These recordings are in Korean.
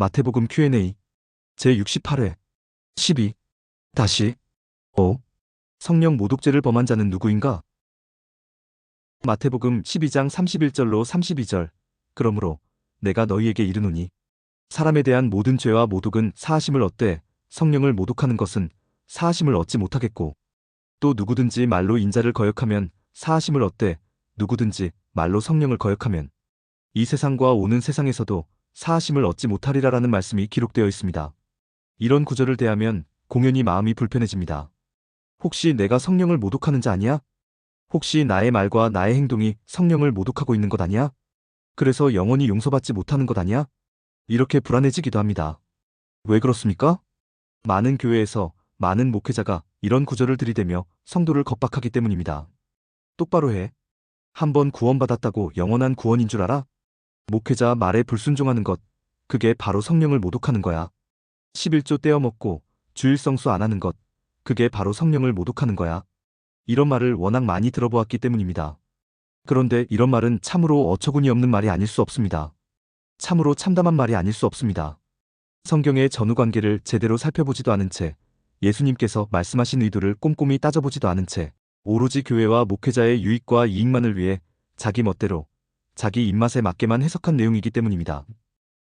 마태복음 Q&A 제68회 12 다시 5 성령 모독죄를 범한 자는 누구인가? 마태복음 12장 31절로 32절 그러므로 내가 너희에게 이르노니 사람에 대한 모든 죄와 모독은 사하심을 얻되 성령을 모독하는 것은 사하심을 얻지 못하겠고 또 누구든지 말로 인자를 거역하면 사하심을 얻되 누구든지 말로 성령을 거역하면 이 세상과 오는 세상에서도 사하심을 얻지 못하리라라는 말씀이 기록되어 있습니다. 이런 구절을 대하면 공연히 마음이 불편해집니다. 혹시 내가 성령을 모독하는 자 아니야? 혹시 나의 말과 나의 행동이 성령을 모독하고 있는 것 아니야? 그래서 영원히 용서받지 못하는 것 아니야? 이렇게 불안해지기도 합니다. 왜 그렇습니까? 많은 교회에서 많은 목회자가 이런 구절을 들이대며 성도를 겁박하기 때문입니다. 똑바로 해. 한번 구원받았다고 영원한 구원인 줄 알아? 목회자 말에 불순종하는 것, 그게 바로 성령을 모독하는 거야. 11조 떼어먹고 주일 성수 안 하는 것, 그게 바로 성령을 모독하는 거야. 이런 말을 워낙 많이 들어보았기 때문입니다. 그런데 이런 말은 참으로 어처구니 없는 말이 아닐 수 없습니다. 참으로 참담한 말이 아닐 수 없습니다. 성경의 전후관계를 제대로 살펴보지도 않은 채 예수님께서 말씀하신 의도를 꼼꼼히 따져보지도 않은 채 오로지 교회와 목회자의 유익과 이익만을 위해 자기 멋대로 자기 입맛에 맞게만 해석한 내용이기 때문입니다.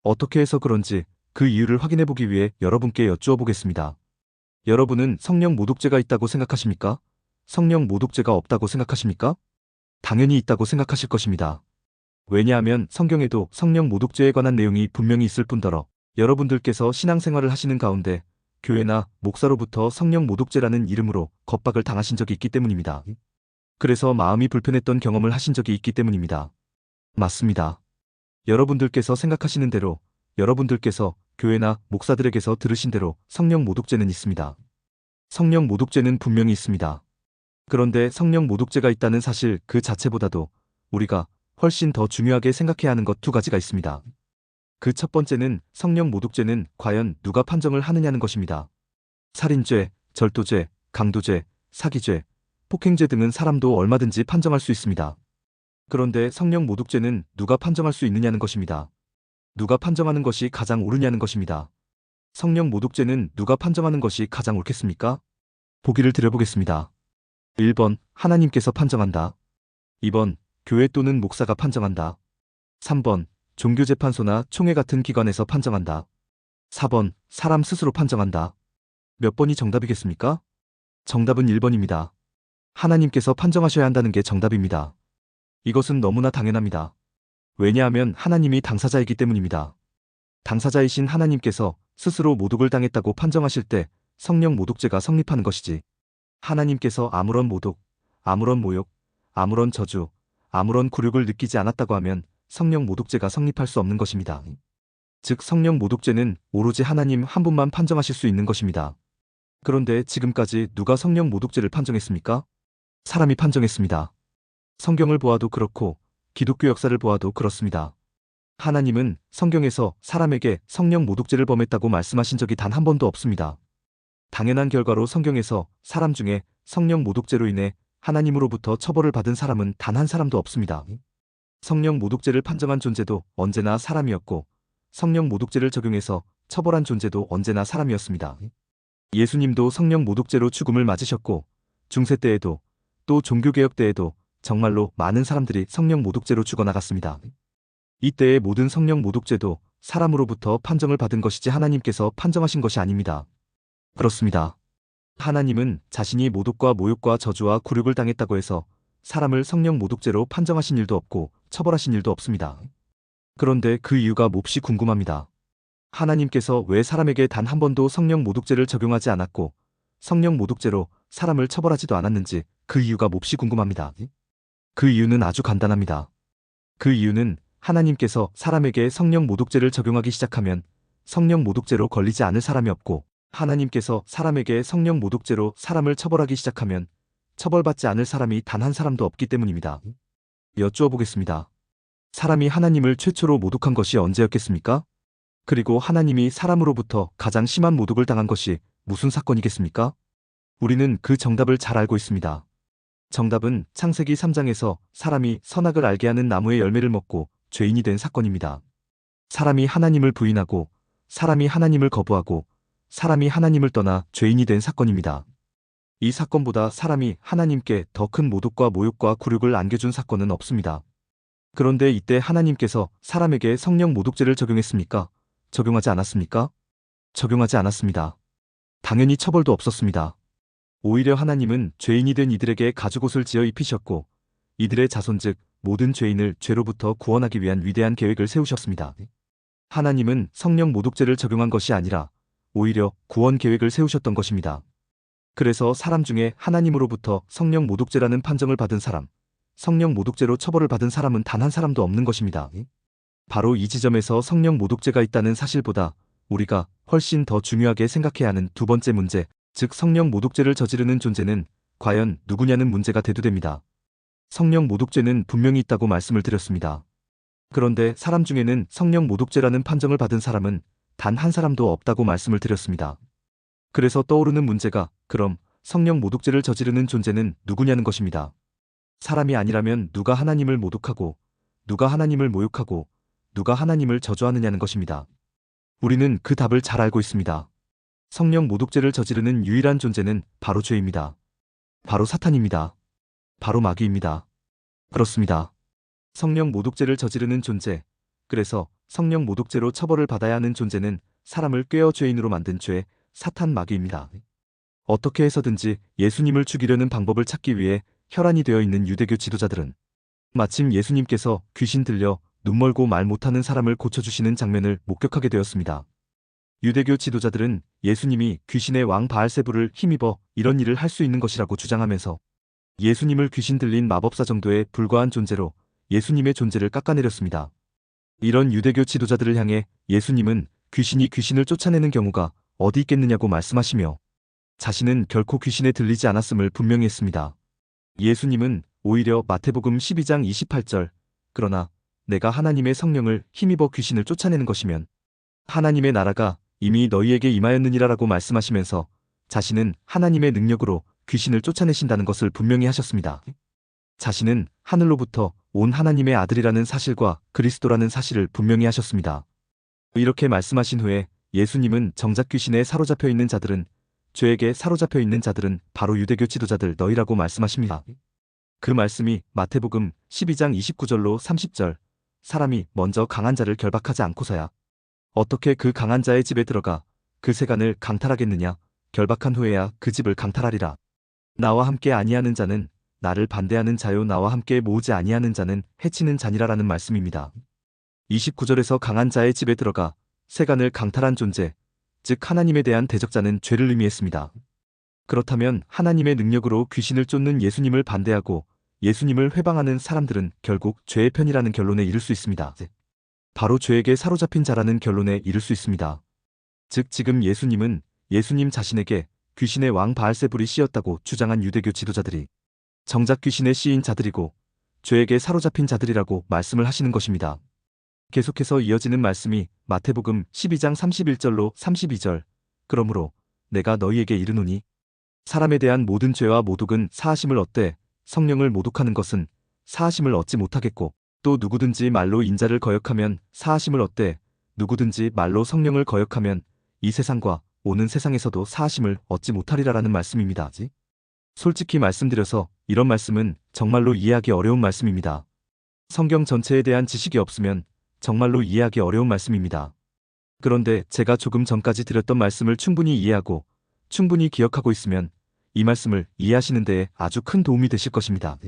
어떻게 해서 그런지 그 이유를 확인해보기 위해 여러분께 여쭈어 보겠습니다. 여러분은 성령 모독죄가 있다고 생각하십니까? 성령 모독죄가 없다고 생각하십니까? 당연히 있다고 생각하실 것입니다. 왜냐하면 성경에도 성령 모독죄에 관한 내용이 분명히 있을 뿐더러 여러분들께서 신앙생활을 하시는 가운데 교회나 목사로부터 성령 모독죄라는 이름으로 겁박을 당하신 적이 있기 때문입니다. 그래서 마음이 불편했던 경험을 하신 적이 있기 때문입니다. 맞습니다. 여러분들께서 생각하시는 대로 여러분들께서 교회나 목사들에게서 들으신 대로 성령 모독죄는 있습니다. 성령 모독죄는 분명히 있습니다. 그런데 성령 모독죄가 있다는 사실 그 자체보다도 우리가 훨씬 더 중요하게 생각해야 하는 것 두 가지가 있습니다. 그 첫 번째는 성령 모독죄는 과연 누가 판정을 하느냐는 것입니다. 살인죄, 절도죄, 강도죄, 사기죄, 폭행죄 등은 사람도 얼마든지 판정할 수 있습니다. 그런데 성령 모독죄는 누가 판정할 수 있느냐는 것입니다. 누가 판정하는 것이 가장 옳으냐는 것입니다. 성령 모독죄는 누가 판정하는 것이 가장 옳겠습니까? 보기를 드려보겠습니다. 1번 하나님께서 판정한다. 2번 교회 또는 목사가 판정한다. 3번 종교재판소나 총회 같은 기관에서 판정한다. 4번 사람 스스로 판정한다. 몇 번이 정답이겠습니까? 정답은 1번입니다. 하나님께서 판정하셔야 한다는 게 정답입니다. 이것은 너무나 당연합니다. 왜냐하면 하나님이 당사자이기 때문입니다. 당사자이신 하나님께서 스스로 모독을 당했다고 판정하실 때 성령 모독죄가 성립하는 것이지. 하나님께서 아무런 모독, 아무런 모욕, 아무런 저주, 아무런 굴욕을 느끼지 않았다고 하면 성령 모독죄가 성립할 수 없는 것입니다. 즉 성령 모독죄는 오로지 하나님 한 분만 판정하실 수 있는 것입니다. 그런데 지금까지 누가 성령 모독죄를 판정했습니까? 사람이 판정했습니다. 성경을 보아도 그렇고 기독교 역사를 보아도 그렇습니다. 하나님은 성경에서 사람에게 성령 모독죄를 범했다고 말씀하신 적이 단 한 번도 없습니다. 당연한 결과로 성경에서 사람 중에 성령 모독죄로 인해 하나님으로부터 처벌을 받은 사람은 단 한 사람도 없습니다. 성령 모독죄를 판정한 존재도 언제나 사람이었고 성령 모독죄를 적용해서 처벌한 존재도 언제나 사람이었습니다. 예수님도 성령 모독죄로 죽음을 맞으셨고 중세 때에도 또 종교개혁 때에도 정말로 많은 사람들이 성령 모독죄로 죽어나갔습니다. 이때의 모든 성령 모독죄도 사람으로부터 판정을 받은 것이지 하나님께서 판정하신 것이 아닙니다. 그렇습니다. 하나님은 자신이 모독과 모욕과 저주와 굴욕을 당했다고 해서 사람을 성령 모독죄로 판정하신 일도 없고 처벌하신 일도 없습니다. 그런데 그 이유가 몹시 궁금합니다. 하나님께서 왜 사람에게 단 한 번도 성령 모독죄를 적용하지 않았고 성령 모독죄로 사람을 처벌하지도 않았는지 그 이유가 몹시 궁금합니다. 그 이유는 아주 간단합니다. 그 이유는 하나님께서 사람에게 성령 모독죄를 적용하기 시작하면 성령 모독죄로 걸리지 않을 사람이 없고 하나님께서 사람에게 성령 모독죄로 사람을 처벌하기 시작하면 처벌받지 않을 사람이 단 한 사람도 없기 때문입니다. 여쭈어 보겠습니다. 사람이 하나님을 최초로 모독한 것이 언제였겠습니까? 그리고 하나님이 사람으로부터 가장 심한 모독을 당한 것이 무슨 사건이겠습니까? 우리는 그 정답을 잘 알고 있습니다. 정답은 창세기 3장에서 사람이 선악을 알게 하는 나무의 열매를 먹고 죄인이 된 사건입니다. 사람이 하나님을 부인하고 사람이 하나님을 거부하고 사람이 하나님을 떠나 죄인이 된 사건입니다. 이 사건보다 사람이 하나님께 더 큰 모독과 모욕과 굴욕을 안겨준 사건은 없습니다. 그런데 이때 하나님께서 사람에게 성령 모독죄를 적용했습니까? 적용하지 않았습니까? 적용하지 않았습니다. 당연히 처벌도 없었습니다. 오히려 하나님은 죄인이 된 이들에게 가죽옷을 지어 입히셨고 이들의 자손 즉 모든 죄인을 죄로부터 구원하기 위한 위대한 계획을 세우셨습니다. 하나님은 성령 모독죄를 적용한 것이 아니라 오히려 구원 계획을 세우셨던 것입니다. 그래서 사람 중에 하나님으로부터 성령 모독죄라는 판정을 받은 사람, 성령 모독죄로 처벌을 받은 사람은 단 한 사람도 없는 것입니다. 바로 이 지점에서 성령 모독죄가 있다는 사실보다 우리가 훨씬 더 중요하게 생각해야 하는 두 번째 문제, 즉 성령 모독죄를 저지르는 존재는 과연 누구냐는 문제가 대두됩니다. 성령 모독죄는 분명히 있다고 말씀을 드렸습니다. 그런데 사람 중에는 성령 모독죄라는 판정을 받은 사람은 단 한 사람도 없다고 말씀을 드렸습니다. 그래서 떠오르는 문제가 그럼 성령 모독죄를 저지르는 존재는 누구냐는 것입니다. 사람이 아니라면 누가 하나님을 모독하고 누가 하나님을 모욕하고 누가 하나님을 저주하느냐는 것입니다. 우리는 그 답을 잘 알고 있습니다. 성령 모독죄를 저지르는 유일한 존재는 바로 죄입니다. 바로 사탄입니다. 바로 마귀입니다. 그렇습니다. 성령 모독죄를 저지르는 존재, 그래서 성령 모독죄로 처벌을 받아야 하는 존재는 사람을 꾀어 죄인으로 만든 죄, 사탄 마귀입니다. 어떻게 해서든지 예수님을 죽이려는 방법을 찾기 위해 혈안이 되어 있는 유대교 지도자들은 마침 예수님께서 귀신 들려 눈 멀고 말 못하는 사람을 고쳐주시는 장면을 목격하게 되었습니다. 유대교 지도자들은 예수님이 귀신의 왕 바알세불을 힘입어 이런 일을 할 수 있는 것이라고 주장하면서 예수님을 귀신 들린 마법사 정도에 불과한 존재로 예수님의 존재를 깎아내렸습니다. 이런 유대교 지도자들을 향해 예수님은 귀신이 귀신을 쫓아내는 경우가 어디 있겠느냐고 말씀하시며 자신은 결코 귀신에 들리지 않았음을 분명히 했습니다. 예수님은 오히려 마태복음 12장 28절 그러나 내가 하나님의 성령을 힘입어 귀신을 쫓아내는 것이면 하나님의 나라가 이미 너희에게 임하였느니라라고 말씀하시면서 자신은 하나님의 능력으로 귀신을 쫓아내신다는 것을 분명히 하셨습니다. 자신은 하늘로부터 온 하나님의 아들이라는 사실과 그리스도라는 사실을 분명히 하셨습니다. 이렇게 말씀하신 후에 예수님은 정작 귀신에 사로잡혀 있는 자들은 죄에게 사로잡혀 있는 자들은 바로 유대교 지도자들 너희라고 말씀하십니다. 그 말씀이 마태복음 12장 29절로 30절 사람이 먼저 강한 자를 결박하지 않고서야 어떻게 그 강한 자의 집에 들어가 그 세간을 강탈하겠느냐 결박한 후에야 그 집을 강탈하리라. 나와 함께 아니하는 자는 나를 반대하는 자요 나와 함께 모으지 아니하는 자는 해치는 자니라라는 말씀입니다. 29절에서 강한 자의 집에 들어가 세간을 강탈한 존재, 즉 하나님에 대한 대적자는 죄를 의미했습니다. 그렇다면 하나님의 능력으로 귀신을 쫓는 예수님을 반대하고 예수님을 회방하는 사람들은 결국 죄의 편이라는 결론에 이를 수 있습니다. 바로 죄에게 사로잡힌 자라는 결론에 이를 수 있습니다. 즉 지금 예수님은 예수님 자신에게 귀신의 왕 바알세불이 씌었다고 주장한 유대교 지도자들이 정작 귀신의 씌인 자들이고 죄에게 사로잡힌 자들이라고 말씀을 하시는 것입니다. 계속해서 이어지는 말씀이 마태복음 12장 31절로 32절 그러므로 내가 너희에게 이르노니 사람에 대한 모든 죄와 모독은 사하심을 얻되 성령을 모독하는 것은 사하심을 얻지 못하겠고 또 누구든지 말로 인자를 거역하면 사하심을 얻되 누구든지 말로 성령을 거역하면 이 세상과 오는 세상에서도 사하심을 얻지 못하리라라는 말씀입니다. 솔직히 말씀드려서 이런 말씀은 정말로 이해하기 어려운 말씀입니다. 성경 전체에 대한 지식이 없으면 정말로 이해하기 어려운 말씀입니다. 그런데 제가 조금 전까지 드렸던 말씀을 충분히 이해하고 충분히 기억하고 있으면 이 말씀을 이해하시는 데에 아주 큰 도움이 되실 것입니다.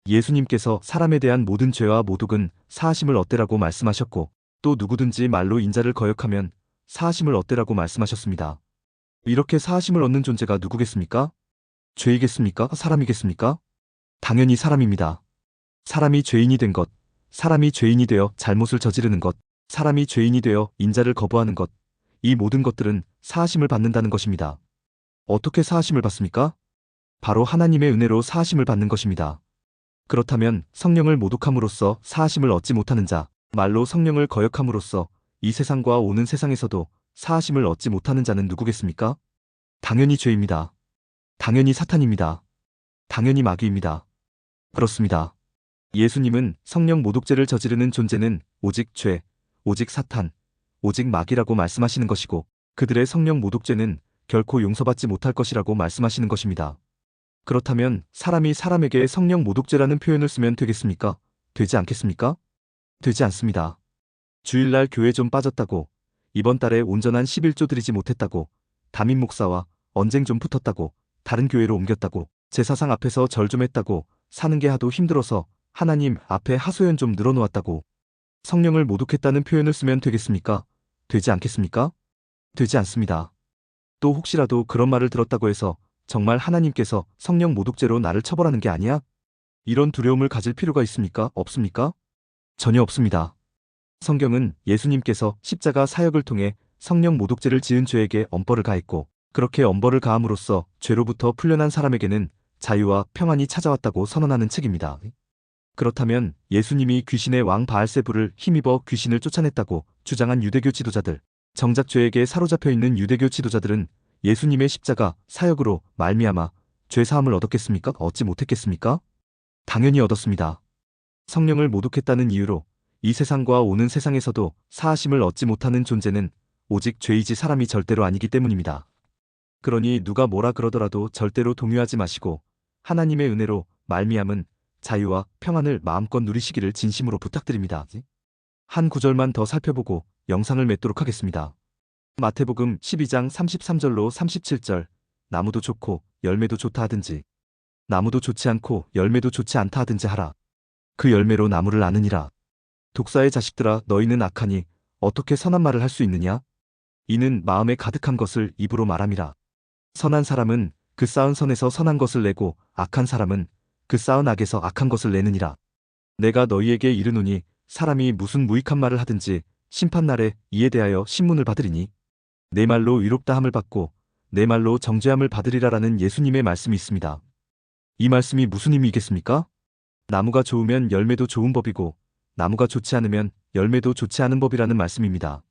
예수님께서 사람에 대한 모든 죄와 모독은 사하심을 얻되라고 말씀하셨고 또 누구든지 말로 인자를 거역하면 사하심을 얻되라고 말씀하셨습니다. 이렇게 사하심을 얻는 존재가 누구겠습니까? 죄이겠습니까? 사람이겠습니까? 당연히 사람입니다. 사람이 죄인이 된 것, 사람이 죄인이 되어 잘못을 저지르는 것, 사람이 죄인이 되어 인자를 거부하는 것, 이 모든 것들은 사하심을 받는다는 것입니다. 어떻게 사하심을 받습니까? 바로 하나님의 은혜로 사하심을 받는 것입니다. 그렇다면 성령을 모독함으로써 사하심을 얻지 못하는 자, 말로 성령을 거역함으로써 이 세상과 오는 세상에서도 사하심을 얻지 못하는 자는 누구겠습니까? 당연히 죄입니다. 당연히 사탄입니다. 당연히 마귀입니다. 그렇습니다. 예수님은 성령 모독죄를 저지르는 존재는 오직 죄, 오직 사탄, 오직 마귀라고 말씀하시는 것이고 그들의 성령 모독죄는 결코 용서받지 못할 것이라고 말씀하시는 것입니다. 그렇다면 사람이 사람에게 성령 모독죄라는 표현을 쓰면 되겠습니까? 되지 않겠습니까? 되지 않습니다. 주일날 교회 좀 빠졌다고, 이번 달에 온전한 11조 드리지 못했다고, 담임 목사와 언쟁 좀 붙었다고, 다른 교회로 옮겼다고, 제사상 앞에서 절 좀 했다고, 사는 게 하도 힘들어서 하나님 앞에 하소연 좀 늘어놓았다고, 성령을 모독했다는 표현을 쓰면 되겠습니까? 되지 않겠습니까? 되지 않습니다. 또 혹시라도 그런 말을 들었다고 해서 정말 하나님께서 성령 모독죄로 나를 처벌하는 게 아니야? 이런 두려움을 가질 필요가 있습니까? 없습니까? 전혀 없습니다. 성경은 예수님께서 십자가 사역을 통해 성령 모독죄를 지은 죄에게 엄벌을 가했고 그렇게 엄벌을 가함으로써 죄로부터 풀려난 사람에게는 자유와 평안이 찾아왔다고 선언하는 책입니다. 그렇다면 예수님이 귀신의 왕 바알세불을 힘입어 귀신을 쫓아냈다고 주장한 유대교 지도자들, 정작 죄에게 사로잡혀 있는 유대교 지도자들은 예수님의 십자가 사역으로 말미암아 죄 사함을 얻었겠습니까? 얻지 못했겠습니까? 당연히 얻었습니다. 성령을 모독했다는 이유로 이 세상과 오는 세상에서도 사하심을 얻지 못하는 존재는 오직 죄이지 사람이 절대로 아니기 때문입니다. 그러니 누가 뭐라 그러더라도 절대로 동요하지 마시고 하나님의 은혜로 말미암은 자유와 평안을 마음껏 누리시기를 진심으로 부탁드립니다. 한 구절만 더 살펴보고 영상을 맺도록 하겠습니다. 마태복음 12장 33절로 37절. 나무도 좋고 열매도 좋다 하든지 나무도 좋지 않고 열매도 좋지 않다 하든지 하라. 그 열매로 나무를 아느니라. 독사의 자식들아, 너희는 악하니 어떻게 선한 말을 할 수 있느냐? 이는 마음에 가득한 것을 입으로 말함이라. 선한 사람은 그 쌓은 선에서 선한 것을 내고 악한 사람은 그 쌓은 악에서 악한 것을 내느니라. 내가 너희에게 이르노니 사람이 무슨 무익한 말을 하든지 심판날에 이에 대하여 신문을 받으리니 내 말로 의롭다 함을 받고 내 말로 정죄함을 받으리라라는 예수님의 말씀이 있습니다. 이 말씀이 무슨 의미이겠습니까? 나무가 좋으면 열매도 좋은 법이고 나무가 좋지 않으면 열매도 좋지 않은 법이라는 말씀입니다.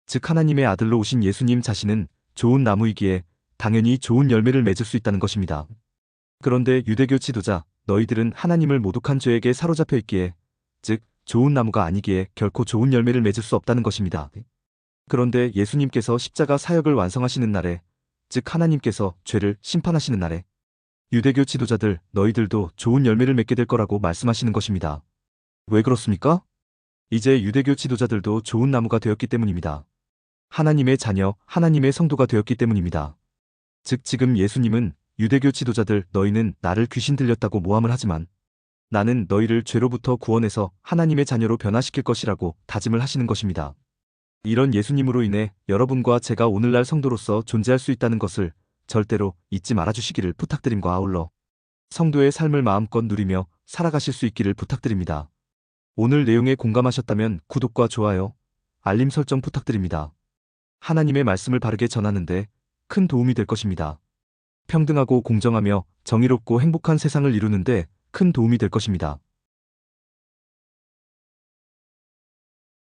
즉 하나님의 아들로 오신 예수님 자신은 좋은 나무이기에 당연히 좋은 열매를 맺을 수 있다는 것입니다. 그런데 유대교 지도자, 너희들은 하나님을 모독한 죄에게 사로잡혀 있기에, 즉 좋은 나무가 아니기에 결코 좋은 열매를 맺을 수 없다는 것입니다. 그런데 예수님께서 십자가 사역을 완성하시는 날에, 즉 하나님께서 죄를 심판하시는 날에 유대교 지도자들, 너희들도 좋은 열매를 맺게 될 거라고 말씀하시는 것입니다. 왜 그렇습니까? 이제 유대교 지도자들도 좋은 나무가 되었기 때문입니다. 하나님의 자녀, 하나님의 성도가 되었기 때문입니다. 즉 지금 예수님은 유대교 지도자들, 너희는 나를 귀신 들렸다고 모함을 하지만 나는 너희를 죄로부터 구원해서 하나님의 자녀로 변화시킬 것이라고 다짐을 하시는 것입니다. 이런 예수님으로 인해 여러분과 제가 오늘날 성도로서 존재할 수 있다는 것을 절대로 잊지 말아주시기를 부탁드림과 아울러 성도의 삶을 마음껏 누리며 살아가실 수 있기를 부탁드립니다. 오늘 내용에 공감하셨다면 구독과 좋아요, 알림 설정 부탁드립니다. 하나님의 말씀을 바르게 전하는데 큰 도움이 될 것입니다. 평등하고 공정하며 정의롭고 행복한 세상을 이루는데 큰 도움이 될 것입니다.